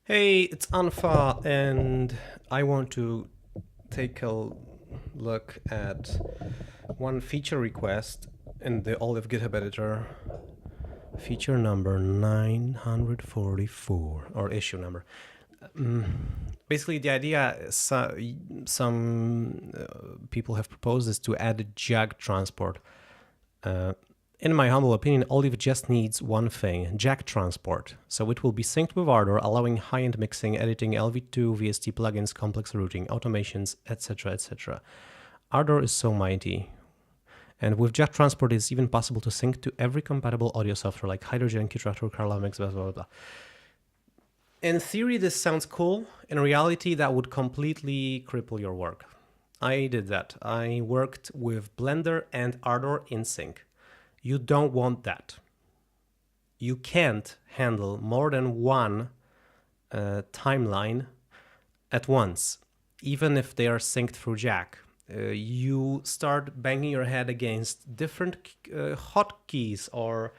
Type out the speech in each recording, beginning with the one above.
Hey, it's Anfa, and I want to take a look at one feature request in the Olive GitHub editor, feature number 944, or issue number. Basically, the idea some people have proposed is to add a JAG transport. In my humble opinion, Olive just needs one thing, JAG transport. So it will be synced with Ardor, allowing high-end mixing, editing, LV2, VST plugins, complex routing, automations, etc., etc. Ardor is so mighty. And with JAG transport, it's even possible to sync to every compatible audio software like Hydrogen, Qtractor, Carlamix, blah, blah, blah. In theory, this sounds cool. In reality, that would completely cripple your work. I did that. I worked with Blender and Ardor in sync. You don't want that. You can't handle more than one timeline at once, even if they are synced through JAG. You start banging your head against different hotkeys or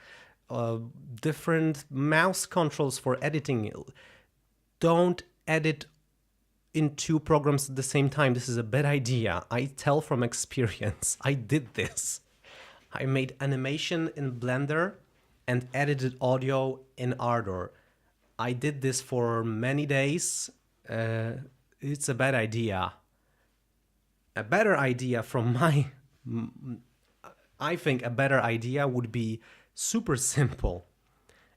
different mouse controls for editing. Don't edit in two programs at the same time. This is a bad idea. I tell from experience. I did this. I made animation in Blender and edited audio in Ardor. I did this for many days. It's a bad idea. A better idea from I think a better idea would be super simple.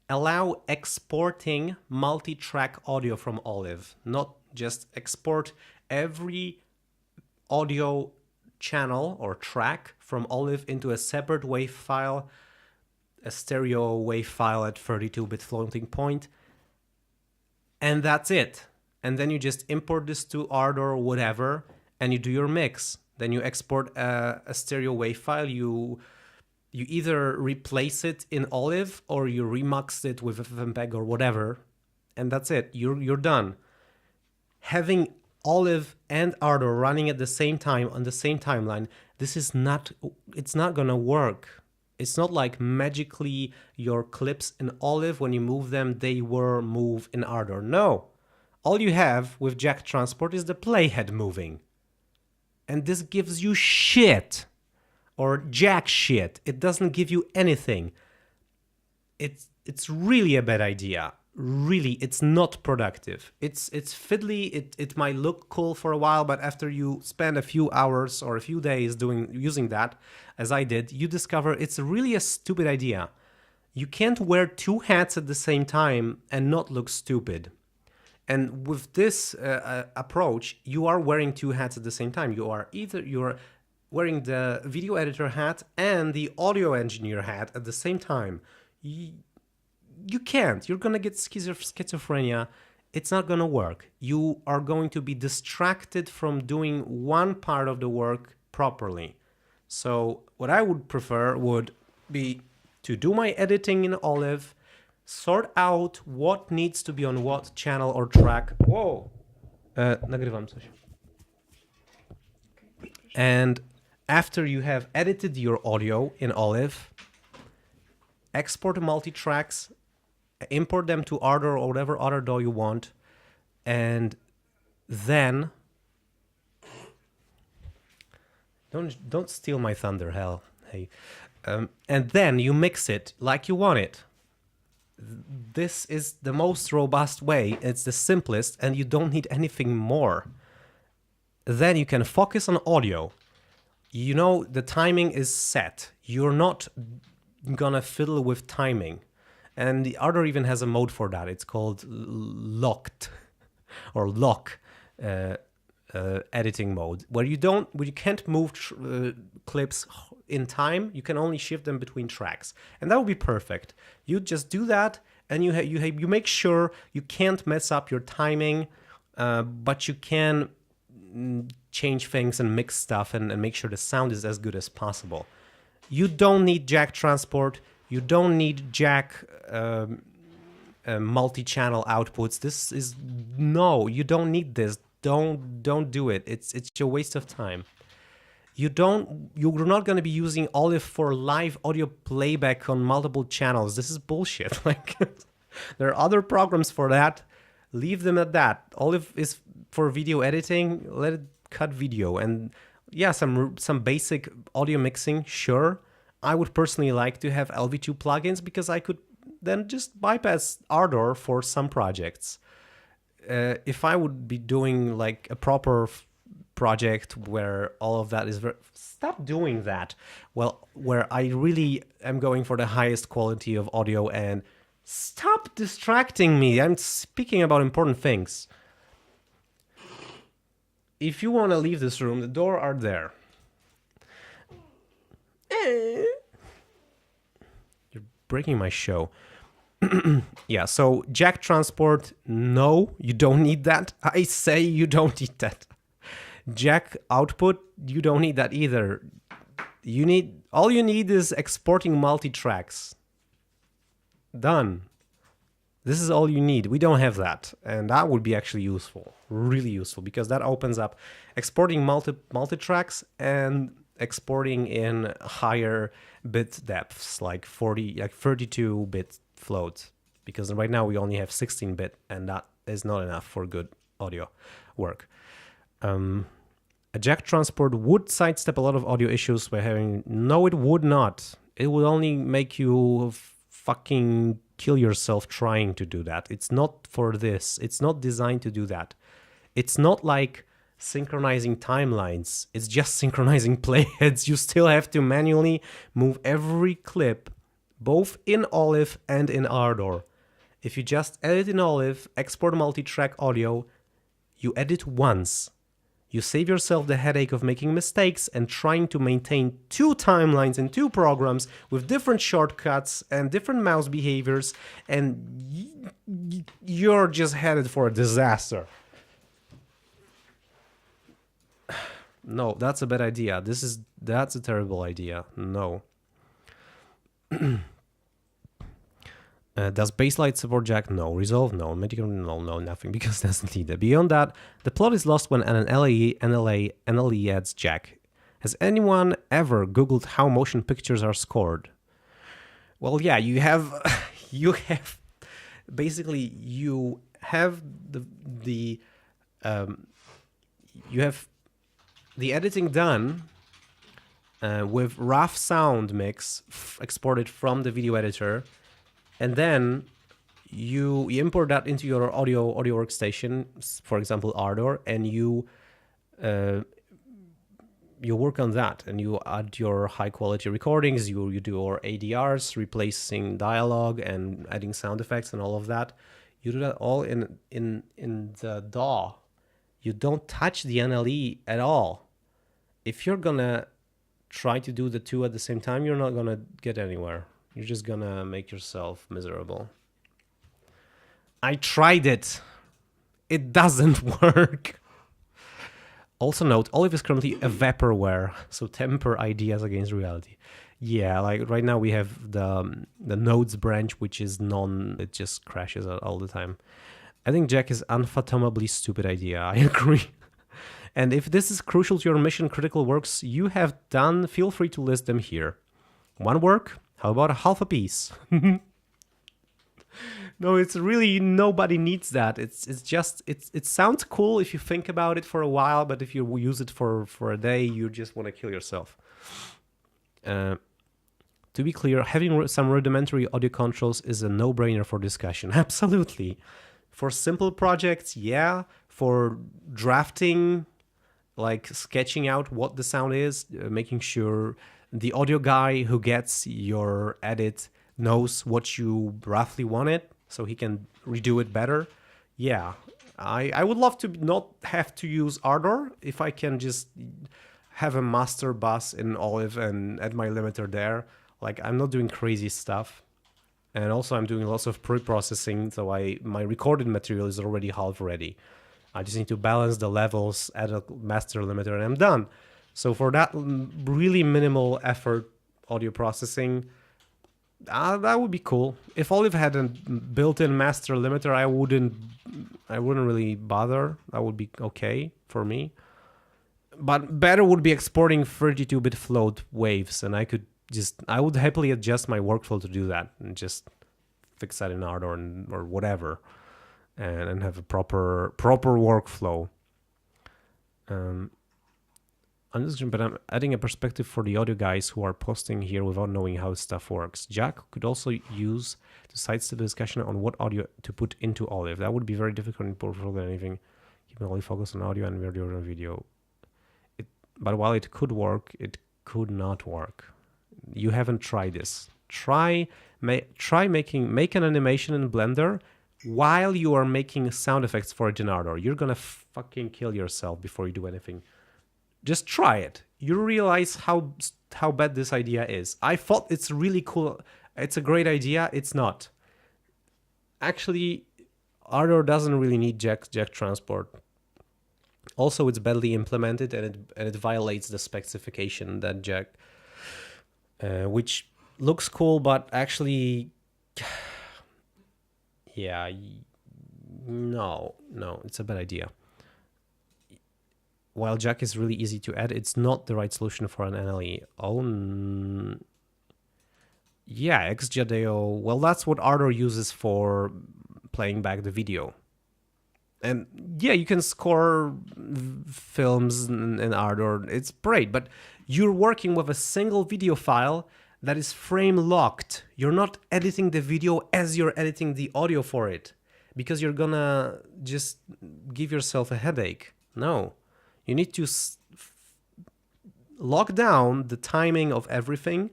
Allow exporting multi-track audio from Olive, not just export every audio channel or track from Olive into a separate WAV file, a stereo WAV file at 32-bit floating point, and that's it. And then you just import this to Ardor or whatever, and you do your mix. Then you export a stereo WAV file. You either replace it in Olive or you remix it with FFmpeg or whatever, and that's it. You're done. Having Olive and Ardor running at the same time on the same timeline, it's not gonna work. It's not like magically your clips in Olive, when you move them, they will move in Ardor. No. All you have with JAG transport is the playhead moving. And this gives you shit. Or jack shit. It doesn't give you anything. It's really a bad idea. Really, it's not productive. It's fiddly. It might look cool for a while, but after you spend a few hours or a few days using that, as I did, you discover it's really a stupid idea. You can't wear two hats at the same time and not look stupid. And with this approach, you are wearing two hats at the same time. You're wearing the video editor hat and the audio engineer hat at the same time. You can't. You're gonna get schizophrenia. It's not gonna work. You are going to be distracted from doing one part of the work properly. So what I would prefer would be to do my editing in Olive, sort out what needs to be on what channel or track. Whoa! Nagrywam coś. And after you have edited your audio in Olive, export multi-tracks, import them to Ardor or whatever other DAW you want, and then don't steal my thunder, hell. Hey, and then you mix it like you want it. This is the most robust way. It's the simplest, and you don't need anything more. Then you can focus on audio. You know the timing is set. You're not gonna fiddle with timing. And the Ardor even has a mode for that. It's called locked or lock editing mode, where you can't move clips in time. You can only shift them between tracks, and that would be perfect. You just do that, and you make sure you can't mess up your timing, but you can change things and mix stuff and make sure the sound is as good as possible. You don't need JAG transport. You don't need JAG multi-channel outputs. You don't need this. Don't do it. It's a waste of time. You're not going to be using Olive for live audio playback on multiple channels. This is bullshit. Like, there are other programs for that. leave them at that. Olive is for video editing. Let it cut video. And yeah, some basic audio mixing, sure. I would personally like to have LV2 plugins because I could then just bypass Ardor for some projects. If I would be doing like a proper project where all of that is stop doing that. Well, where I really am going for the highest quality of audio, and stop distracting me. I'm speaking about important things. If you want to leave this room, the door are there. You're breaking my show. Yeah, so jack transport, no, you don't need that. I say you don't need that. Jack output, you don't need that either. All you need is exporting multi-tracks. Done. This is all you need. We don't have that, and that would be actually useful, really useful, because that opens up exporting multi-tracks and exporting in higher bit depths, like 32-bit float, because right now we only have 16-bit, and that is not enough for good audio work. A jack transport would sidestep a lot of audio issues by having... No, it would not. It would only make you fucking kill yourself trying to do that. It's not for this. It's not designed to do that. It's not like synchronizing timelines. It's just synchronizing playheads. You still have to manually move every clip, both in Olive and in Ardor. If you just edit in Olive, export multi-track audio, you edit once. You save yourself the headache of making mistakes and trying to maintain 2 timelines in 2 programs with different shortcuts and different mouse behaviors, and you're just headed for a disaster. No, that's a bad idea. That's a terrible idea. No. Does Basslight support jack? No. Resolve? No. Medical? No, nothing, because it doesn't need it. Beyond that, the plot is lost when an NLE adds jack. Has anyone ever Googled how motion pictures are scored? Well, yeah, you have basically you have the editing done with rough sound mix exported from the video editor. And then you import that into your audio workstation, for example, Ardor, and you work on that, and you add your high quality recordings. You do your ADRs, replacing dialogue and adding sound effects and all of that. You do that all in the DAW. You don't touch the NLE at all. If you're gonna try to do the 2 at the same time, you're not gonna get anywhere. You're just gonna make yourself miserable. I tried it. It doesn't work. Also note, Olive is currently a vaporware, so temper ideas against reality. Yeah, like right now we have the nodes branch, which is it just crashes all the time. I think jack is unfathomably stupid idea. I agree. And if this is crucial to your mission critical works you have done, feel free to list them here. One work? How about a half a piece? No, it's really, nobody needs that. It sounds cool if you think about it for a while, but if you use it for a day, you just want to kill yourself. To be clear, having some rudimentary audio controls is a no-brainer for discussion. Absolutely. For simple projects, yeah. For drafting, like sketching out what the sound is, making sure the audio guy who gets your edit knows what you roughly want it, so he can redo it better. Yeah, I would love to not have to use Ardor if I can just have a master bus in Olive and add my limiter there. Like, I'm not doing crazy stuff. And also I'm doing lots of pre-processing, so my recorded material is already half ready. I just need to balance the levels, add a master limiter, and I'm done. So for that really minimal effort audio processing, that would be cool. If Olive had a built-in master limiter, I wouldn't really bother. That would be okay for me. But better would be exporting 32-bit float waves, and I would happily adjust my workflow to do that and just fix that in Ardor or whatever. and have a proper workflow. But I'm adding a perspective for the audio guys who are posting here without knowing how stuff works. Jack could also use to sidestep the discussion on what audio to put into Olive. That would be very difficult in portfolio than anything. Keep only focus on audio and video. But while it could work, it could not work. You haven't tried this. Make an animation in Blender while you are making sound effects for it in Ardor. You're gonna fucking kill yourself before you do anything. Just try it. You realize how bad this idea is. I thought it's really cool. It's a great idea. It's not. Actually, Ardor doesn't really need jack transport. Also, it's badly implemented and it violates the specification that jack, which looks cool, but actually, yeah, no, it's a bad idea. While jack is really easy to add, it's not the right solution for an NLE. Yeah, XJDO. Well, that's what Ardor uses for playing back the video. And yeah, you can score films in Ardor. It's great, but you're working with a single video file that is frame locked. You're not editing the video as you're editing the audio for it, because you're gonna just give yourself a headache. No. You need to lock down the timing of everything,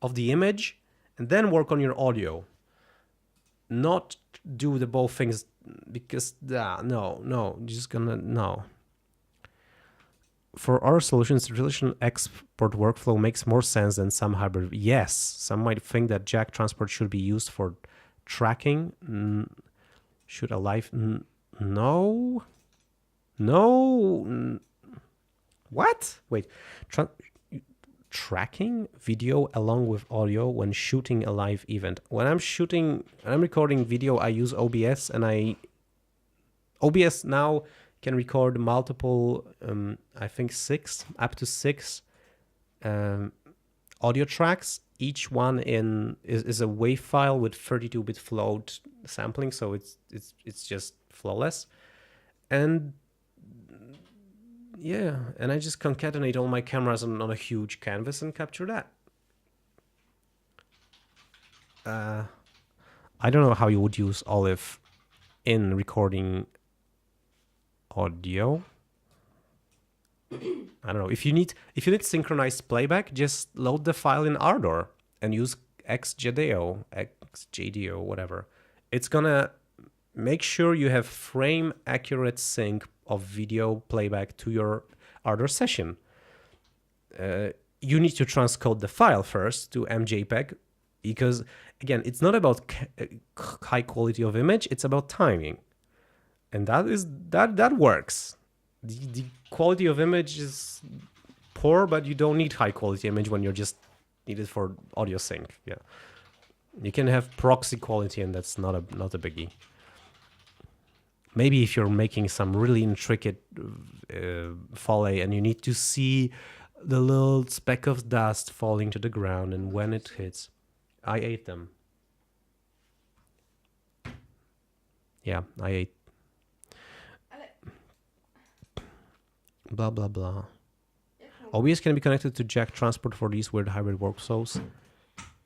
of the image, and then work on your audio. Not do the both things, because no. For our solutions, the traditional export workflow makes more sense than some hybrid. Yes, some might think that jack transport should be used for tracking. Should a live? No. What? Wait, tracking video along with audio when shooting a live event. When I'm recording video, I use OBS, and OBS now can record multiple, I think up to six audio tracks. Each one is a WAV file with 32-bit float sampling, so it's just flawless. And yeah, and I just concatenate all my cameras on a huge canvas and capture that. I don't know how you would use Olive in recording audio. I don't know. If you need synchronized playback, just load the file in Ardor and use XJDO, whatever. It's gonna make sure you have frame accurate sync of video playback to your Ardor session. You need to transcode the file first to MJPEG, because again, it's not about high quality of image, it's about timing. And that works. The quality of image is poor, but you don't need high quality image when you're just needed for audio sync. Yeah, you can have proxy quality, and that's not a biggie. Maybe if you're making some really intricate foley and you need to see the little speck of dust falling to the ground and when it hits. I ate them. Yeah, I ate. Blah, blah, blah. OBS can be connected to jack transport for these weird hybrid workflows.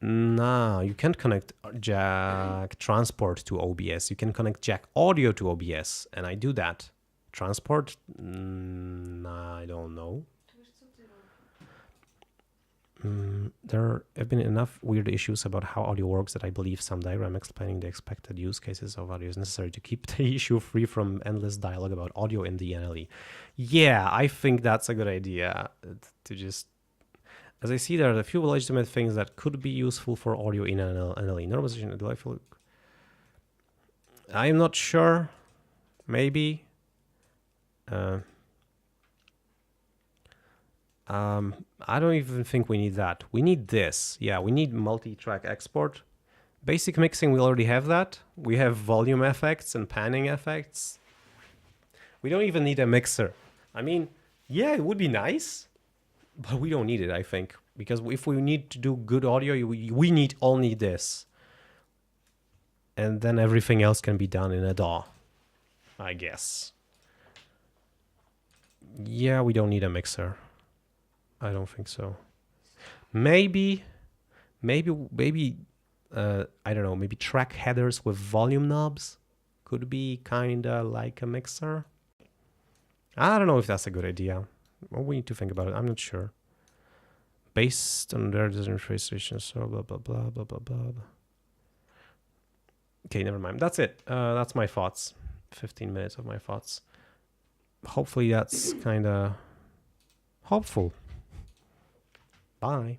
No, you can't connect jack transport to OBS. You can connect jack audio to OBS, and I do that. Transport? I don't know. There have been enough weird issues about how audio works that I believe some diagram explaining the expected use cases of audio is necessary to keep the issue free from endless dialogue about audio in the NLE. Yeah, I think that's a good idea to just... As I see, there are a few legitimate things that could be useful for audio in NLE. Normalization, do I feel... I'm not sure. Maybe. I don't even think we need that. We need this. Yeah, we need multi-track export. Basic mixing, we already have that. We have volume effects and panning effects. We don't even need a mixer. I mean, yeah, it would be nice, but we don't need it, I think. Because if we need to do good audio, we need only this. And then everything else can be done in a DAW. I guess. Yeah, we don't need a mixer. I don't think so. Maybe, I don't know, maybe track headers with volume knobs could be kind of like a mixer. I don't know if that's a good idea. Well, we need to think about it. I'm not sure. Based on their design registrations, so blah, blah, blah, blah, blah, blah. Okay, never mind. That's it. That's my thoughts. 15 minutes of my thoughts. Hopefully that's kind of hopeful. Bye.